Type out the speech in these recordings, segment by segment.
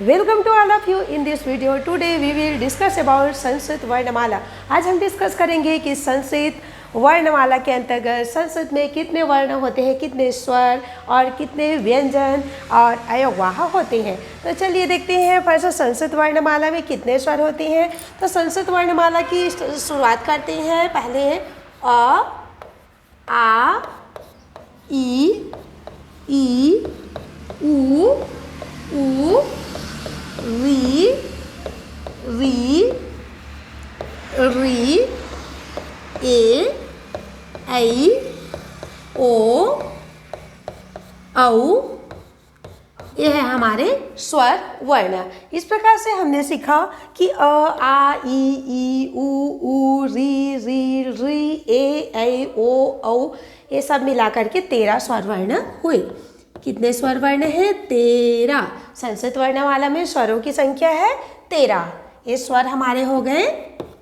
Welcome to all of you in this video. Today we will discuss about Sanskrit वर्णमाला। आज हम discuss करेंगे कि संस्कृत वर्णमाला के अंतर्गत संस्कृत में कितने वर्ण होते हैं, कितने स्वर और कितने व्यंजन और अयवाह होते हैं। तो चलिए देखते हैं फर्स्ट संस्कृत वर्णमाला में कितने स्वर होते हैं। तो संस्कृत वर्णमाला की शुरुआत करते हैं। पहले है अ, आ, ई, उ, री, री, ए, ऐ, ओ, औ। ये है हमारे स्वर वर्ण। इस प्रकार से हमने सीखा कि अ, आ, ई, उ, री, ए, ऐ, ओ, औ। ये सब मिलाकर के 13 स्वर वर्ण हुए। कितने स्वर वर्ण हैं? 13। संस्कृत वर्णमाला में स्वरों की संख्या है 13। ये स्वर हमारे हो गए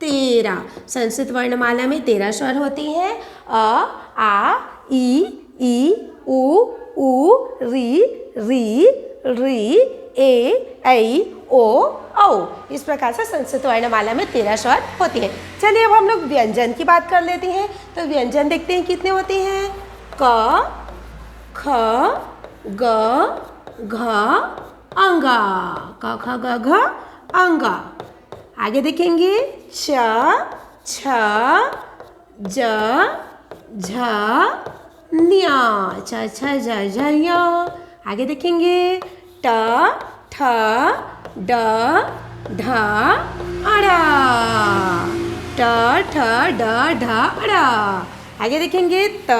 13। संस्कृत वर्णमाला में 13 स्वर होती हैं। अ, आ, ई, उ, री, ए, ऐ, ओ, औ। इस प्रकार से संस्कृत वर्णमाला में 13 स्वर होती हैं। चलिए अब हम लोग व्यंजन की बात कर लेते हैं। तो व्यंजन देखते हैं कितने होते हैं। क, ख, ग, घ, अंगा। क, ख, ग, घ, अंगा। आगे देखेंगे च, छ, ज, झ, न्या। छ, छ, ज, झ, न्या। आगे देखेंगे ट, ठ, ड, ढ, अड़ा। ट, ठ, ड, ढ, अड़ा। आगे देखेंगे त,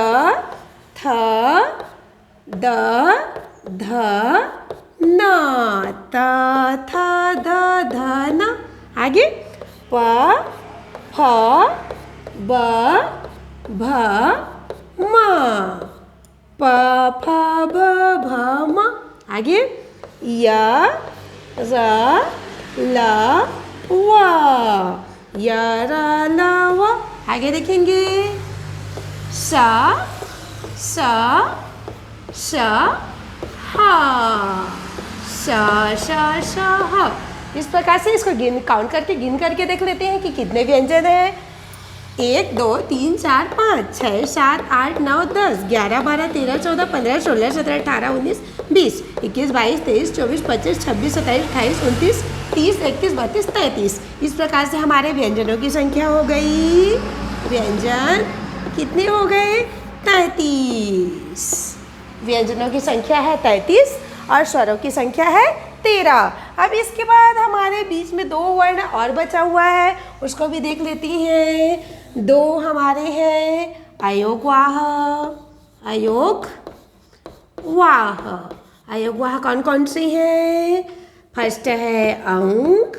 थ, द, ध, न। त, थ, द, ध, न। आगे प, फ, ब, भ, म। प, फ, ब, भ, म। आगे य, र, ल, व। य, र, ल, व। आगे देखेंगे स, ह, श, ह। इस प्रकार से इसको काउंट करके गिन करके देख लेते हैं कि कितने व्यंजन हैं। 1, 2, 3, 4, 5, 6, 7, 8, 9, 10, 11, 12, 13, 14, 15, 16, 17, 18, 19, 20, 21, 22, 23, 24, 25, 26, 27, 28, 29, 30, 31, 32, 33। इस प्रकार से हमारे व्यंजनों की संख्या हो गई। व्यंजन कितने हो गए? 33। व्यंजनों की संख्या है 33 और स्वरों की संख्या है 13। अब इसके बाद हमारे बीच में 2 वर्ण और बचा हुआ है, उसको भी देख लेती हैं। 2 हमारे हैं अयोगवाह, अयोगवाह। अयोगवाह कौन कौन से हैं? फर्स्ट है अंक,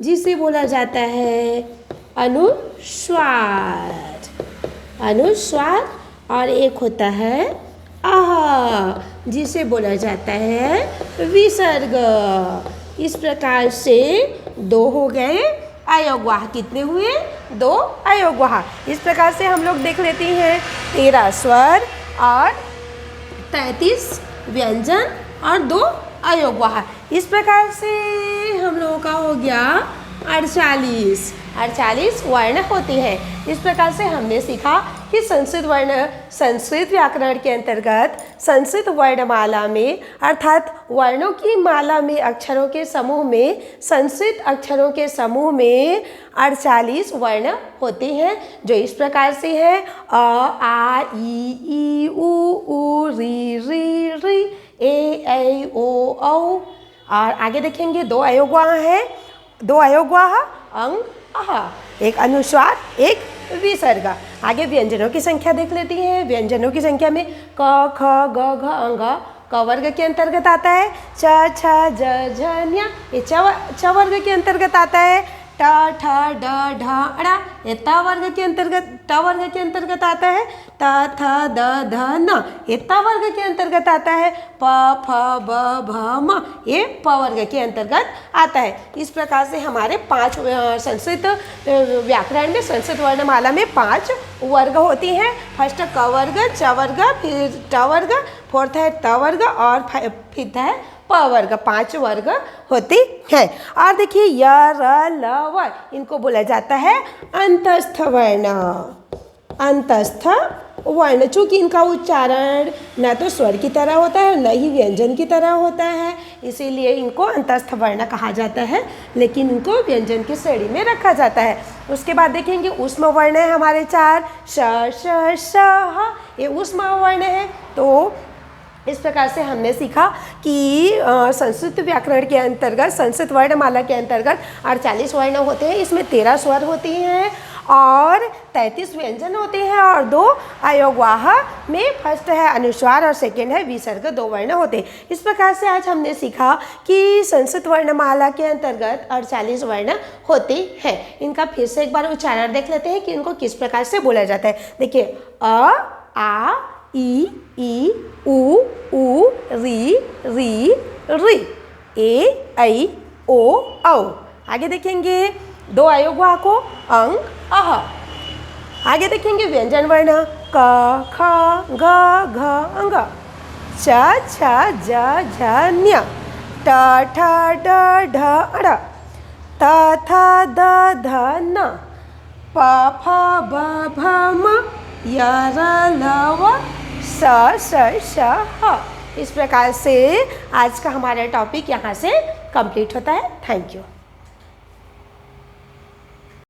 जिसे बोला जाता है अनुस्वार, और एक होता है आह, जिसे बोला जाता है विसर्ग। इस प्रकार से 2 हो गए अयोगवाह। कितने हुए? 2 अयोगवाह। इस प्रकार से हम लोग देख लेते हैं 13 स्वर और 33 व्यंजन और 2 अयोगवाह। इस प्रकार से हम लोगों का हो गया 48 वर्ण होते हैं। इस प्रकार से हमने सीखा कि संस्कृत व्याकरण के अंतर्गत संस्कृत वर्णमाला में अर्थात वर्णों की माला में अक्षरों के समूह में संस्कृत अक्षरों के समूह में 48 वर्ण होते हैं, जो इस प्रकार से है अ, आ, ई, उ, री, ए, ऐ, ओ, औ। और आगे देखेंगे 2 अयोगवाह हैं। 2 अयोगवाह अंग, आह। एक अनुस्वार, एक विसर्ग। आगे व्यंजनों की संख्या देख लेती हैं। व्यंजनों की संख्या में क, ख, ग, घ, अंग क वर्ग के अंतर्गत आता है। च, छ, ज, झ, न्या। ये च वर्ग के अंतर्गत आता है। ट, ठ, ड, ढ, अड़ा ये ता वर्ग के अंतर्गत, ट वर्ग के अंतर्गत आता है। त थ द ध न, ये त वर्ग के अंतर्गत आता है। प फ ब भ म, ये प वर्ग के अंतर्गत आता है। इस प्रकार से हमारे 5 संस्कृत व्याकरण में, संस्कृत वर्णमाला में 5 वर्ग होती हैं। फर्स्ट क वर्ग, च वर्ग, फिर ट वर्ग, फोर्थ है त वर्ग और फिफ्थ है प वर्ग। 5 वर्ग होती हैं। और देखिए य र ल व, इनको बोला जाता है अंतस्थ वर्ण। अंतस्थ वर्ण, चूँकि इनका उच्चारण न तो स्वर की तरह होता है न ही व्यंजन की तरह होता है, इसीलिए इनको अंतस्थ वर्ण कहा जाता है, लेकिन इनको व्यंजन की श्रेणी में रखा जाता है। उसके बाद देखेंगे ऊष्म वर्ण है हमारे 4, श श श ह, ये ऊष्म वर्ण है। तो इस प्रकार से हमने सीखा कि संस्कृत व्याकरण के अंतर्गत, संस्कृत वर्णमाला के अंतर्गत 48 वर्ण होते हैं। इसमें 13 स्वर होती हैं और 33 व्यंजन होते हैं और 2 अयोगवाह में फर्स्ट है अनुस्वार और सेकंड है विसर्ग, 2 वर्ण होते हैं। इस प्रकार से आज हमने सीखा कि संस्कृत वर्णमाला के अंतर्गत 48 वर्ण होते हैं। इनका फिर से एक बार उच्चारण देख लेते हैं कि इनको किस प्रकार से बोला जाता है। देखिए अ, आ, ई, उ, री, री, ए, ऐ, ओ, औ। आगे देखेंगे 2 अयोगवाह को, अंग, अह। आगे देखेंगे व्यंजन वर्ण क, ख, ग, घ, अंग, च, छ, ज, झ, ञ, ट, ठ, ड, ढ, अड़, त, थ, द, ध, न, प, फ, ब, भ, म, य, र, ल, व, स, श, ह। इस प्रकार से आज का हमारा टॉपिक यहाँ से कंप्लीट होता है। Thank you.